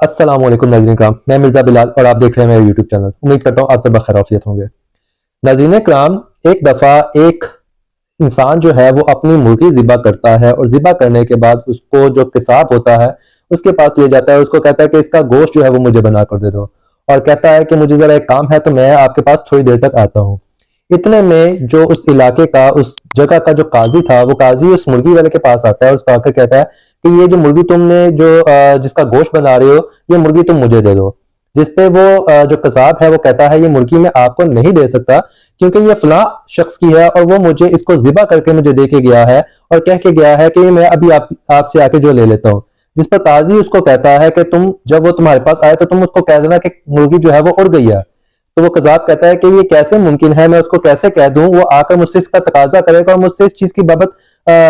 अस्सलाम वालेकुम नाज़रीन कराम, मैं मिर्ज़ा बिलाल और आप देख रहे हैं मेरा यूट्यूब चैनल। उम्मीद करता हूँ आप सब बखैर होंगे। नाज़रीन कराम, एक दफ़ा एक इंसान जो है वो अपनी मुर्गी ज़िबा करता है और ज़िबा करने के बाद उसको जो कसाब होता है उसके पास ले जाता है। उसको कहता है कि इसका गोश्त जो है वो मुझे बना कर दे दो, और कहता है कि मुझे ज़रा एक काम है तो मैं आपके पास थोड़ी देर तक आता हूँ। इतने में जो उस इलाके का, उस जगह का जो काजी था, वो काजी उस मुर्गी वाले के पास आता है और उसको आकर कहता है कि ये जो मुर्गी तुमने जो जिसका गोश्त बना रहे हो, ये मुर्गी तुम मुझे दे दो। जिसपे वो जो कसाब है वो कहता है ये मुर्गी मैं आपको नहीं दे सकता, क्योंकि ये फलां शख्स की है और वो मुझे इसको ज़िबा करके मुझे दे के गया है और कह के गया है कि मैं अभी आपसे आके जो ले लेता हूँ। जिस पर काजी उसको कहता है कि तुम जब वो तुम्हारे पास आए तो तुम उसको कह देना कि मुर्गी जो है वो उड़ गई है। तो वो कज़ाब कहता है कि ये कैसे मुमकिन है, मैं उसको कैसे कह दूं, वो आकर मुझसे इसका तकाजा करेगा और मुझसे इस चीज की बाबत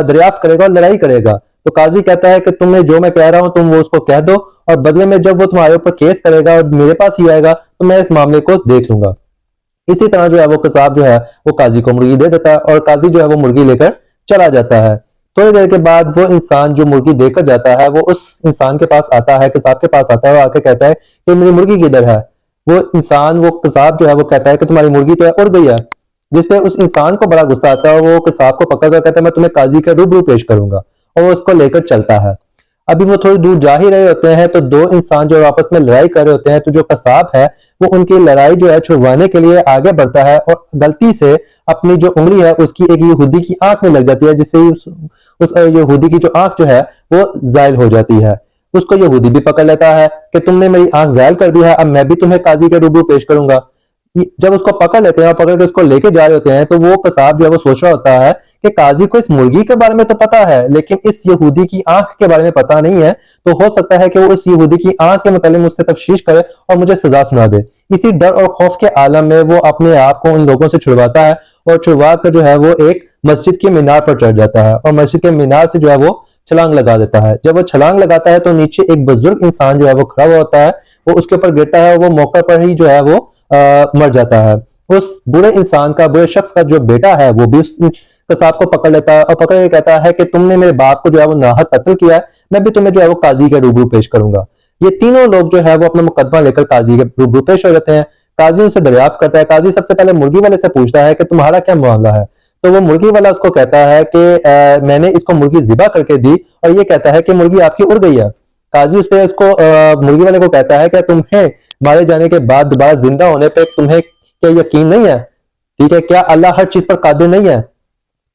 दरियाफ्त करेगा और लड़ाई करेगा। तो काजी कहता है कि तुम्हें जो मैं कह रहा हूं तुम वो उसको कह दो, और बदले में जब वो तुम्हारे ऊपर केस करेगा और मेरे पास ही आएगा तो मैं इस मामले को देख लूंगा। इसी तरह जो है वो कसाब जो है वो काजी को मुर्गी दे देता है और काजी जो है वो मुर्गी लेकर चला जाता है। थोड़ी देर के बाद वो इंसान जो मुर्गी देकर जाता है वो उस इंसान के पास आता है, कसाब के पास आता है और आके कहता है कि मेरी मुर्गी किधर है। वो इंसान, वो कसाब जो है वो कहता है कि तुम्हारी मुर्गी तो है उड़ गई है। जिसपे उस इंसान को बड़ा गुस्सा आता है और वो कसाब को पकड़कर कहता है मैं तुम्हें काजी के रूबरू पेश करूंगा, और वो उसको लेकर चलता है। अभी वो थोड़ी दूर जा ही रहे होते हैं तो दो इंसान जो आपस में लड़ाई कर रहे होते हैं, तो जो कसाब है वो उनकी लड़ाई जो है छुड़वाने के लिए आगे बढ़ता है और गलती से अपनी जो उंगली है उसकी एक यहूदी की आंख में लग जाती है, जिससे उस यहूदी की जो आंख जो है वो जायल हो जाती है। उसको यहूदी भी पकड़ लेता है कि तुमने मेरी आंख जायल कर दी है, अब मैं भी तुम्हें काजी के रूबरू पेश करूंगा। जब उसको पकड़ लेते हैं और पकड़ के उसको लेके जा रहे होते हैं तो वो कसाब जो है वो सोच रहा होता है कि काजी को इस मुर्गी के बारे में तो पता है, लेकिन इस यहूदी की आंख के बारे में पता नहीं है। तो हो सकता है कि वो इस यहूदी की आंख के मतलब मुझसे तफ्तीश करे और मुझे सजा सुना दे। इसी डर और खौफ के आलम में वो अपने आप को उन लोगों से छुड़वाता है और छुड़वा कर जो है वो एक मस्जिद के मीनार पर चढ़ जाता है और मस्जिद के मीनार से जो है वो छलांग लगा देता है। जब वो छलांग लगाता है तो नीचे एक बुजुर्ग इंसान जो है वो खड़ा हुआ होता है, वो उसके ऊपर गिरता है और वो मौके पर ही जो है वो मर जाता है। उस बुरे इंसान का, बुरे शख्स का जो बेटा है वो भी उस कसाब को पकड़ लेता है और पकड़ के कहता है कि तुमने मेरे बाप को जो है वो नाहक कत्ल किया है, मैं भी तुम्हें जो है वो काजी के रूबरू पेश करूंगा। ये तीनों लोग जो है वो अपना मुकदमा लेकर काजी के रूबरू पेश हो जाते हैं। काजी उनसे दरियाफ्त करता है। काजी सबसे पहले मुर्गी वाले से पूछता है कि तुम्हारा क्या मामला है। तो वो मुर्गी वाला उसको कहता है कि मैंने इसको मुर्गी जिबा करके दी, और ये कहता है कि मुर्गी आपकी उड़ गई है। काजी उस पर उसको मुर्गी वाले को कहता है कि तुम्हें मारे जाने के बाद दोबारा जिंदा होने पे तुम्हें क्या यकीन नहीं है? ठीक है, क्या अल्लाह हर चीज पर कादिर नहीं है?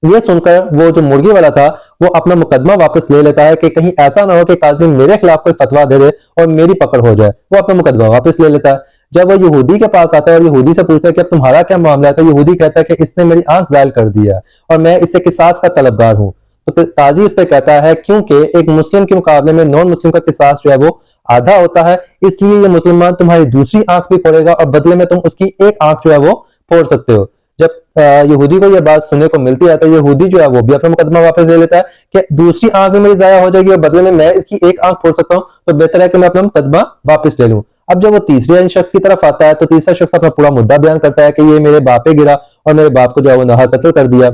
ये सुनकर वो जो मुर्गी वाला था वो अपना मुकदमा वापस ले लेता है कि कहीं ऐसा ना हो कि काजी मेरे खिलाफ कोई फतवा दे दे और मेरी पकड़ हो जाए। वो अपना मुकदमा वापस ले लेता है। जब वो यहूदी के पास आता है और यहूदी से पूछता है कि अब तुम्हारा क्या मामला है, तो यहूदी कहता है कि इसने मेरी आंख जायल कर दी है और मैं इससे किसास का तलबगार हूं। तो फिर काजी उस पर कहता है क्योंकि एक मुस्लिम के मुकाबले में नॉन मुस्लिम का किसास जो है वो आधा होता है, इसलिए ये मुसलमान तुम्हारी दूसरी आंख भी फोड़ेगा और बदले में तुम उसकी एक आंख जो है वो फोड़ सकते हो। जब यहूदी को यह बात सुनने को मिलती है तो यहूदी जो है वो भी अपना मुकदमा वापस ले लेता है कि दूसरी आंख भी मेरी जाया हो जाएगी और बदले में मैं इसकी एक आंख फोड़ सकता हूँ, तो बेहतर है कि मैं अपना मुकदमा वापस ले लूं। अब जब वो तीसरे शख्स की तरफ आता है तो तीसरा शख्स अपना पूरा मुद्दा बयान करता है कि ये मेरे बाप पे गिरा और मेरे बाप को जो है वो नाहक कत्ल कर दिया।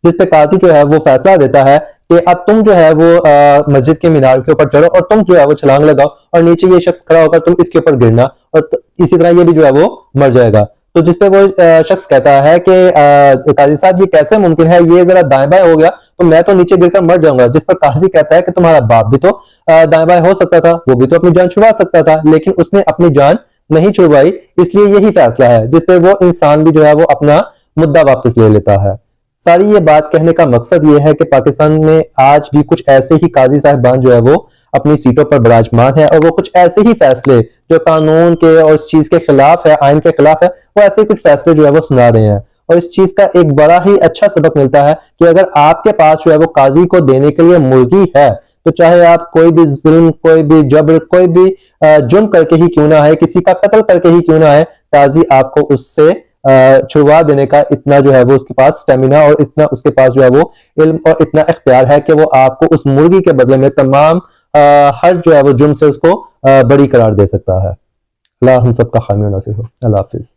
जिसपे काजी जो है वो फैसला देता है कि अब तुम जो है वो मस्जिद के मीनार के ऊपर चढ़ो और तुम जो है वो छलांग लगाओ और नीचे ये शख्स खड़ा होकर तुम इसके ऊपर गिरना, और इसी तरह ये भी जो है वो मर जाएगा। तो जिसपे वो शख्स कहता है कि काजी साहब ये कैसे मुमकिन है, ये जरा दाएं बाएं हो गया तो मैं तो नीचे गिरकर मर जाऊंगा। जिस पर काजी कहता है कि तुम्हारा बाप भी तो दाएं बाएं हो सकता था, वो भी तो अपनी जान छुड़वा सकता था, लेकिन उसने अपनी जान नहीं छुड़वाई, इसलिए यही फैसला है। जिसपे वो इंसान भी जो है वो अपना मुद्दा वापस ले लेता है। सारी ये बात कहने का मकसद ये है कि पाकिस्तान में आज भी कुछ ऐसे ही काजी साहिबान जो है वो अपनी सीटों पर विराजमान है और वो कुछ ऐसे ही फैसले जो कानून के और इस चीज के खिलाफ है, आइन के खिलाफ है, वो ऐसे ही कुछ फैसले जो है वो सुना रहे हैं। और इस चीज का एक बड़ा ही अच्छा सबक मिलता है कि अगर आपके पास जो है वो काजी को देने के लिए मुर्गी है, तो चाहे आप कोई भी जुल्म, कोई भी जबर, कोई भी जुर्म करके ही क्यों ना है, किसी का कत्ल करके ही क्यों ना है, काजी आपको उससे छुड़वा देने का इतना जो है वो उसके पास स्टेमिना और इतना उसके पास जो है वो इल्म और इतना इख्तियार है कि वो आपको उस मुर्गी के बदले में तमाम हर जो है वो जुर्म से उसको बरी करार दे सकता है। अल्लाह हम सबका हामी नासिर हो। अल्लाह हाफिज।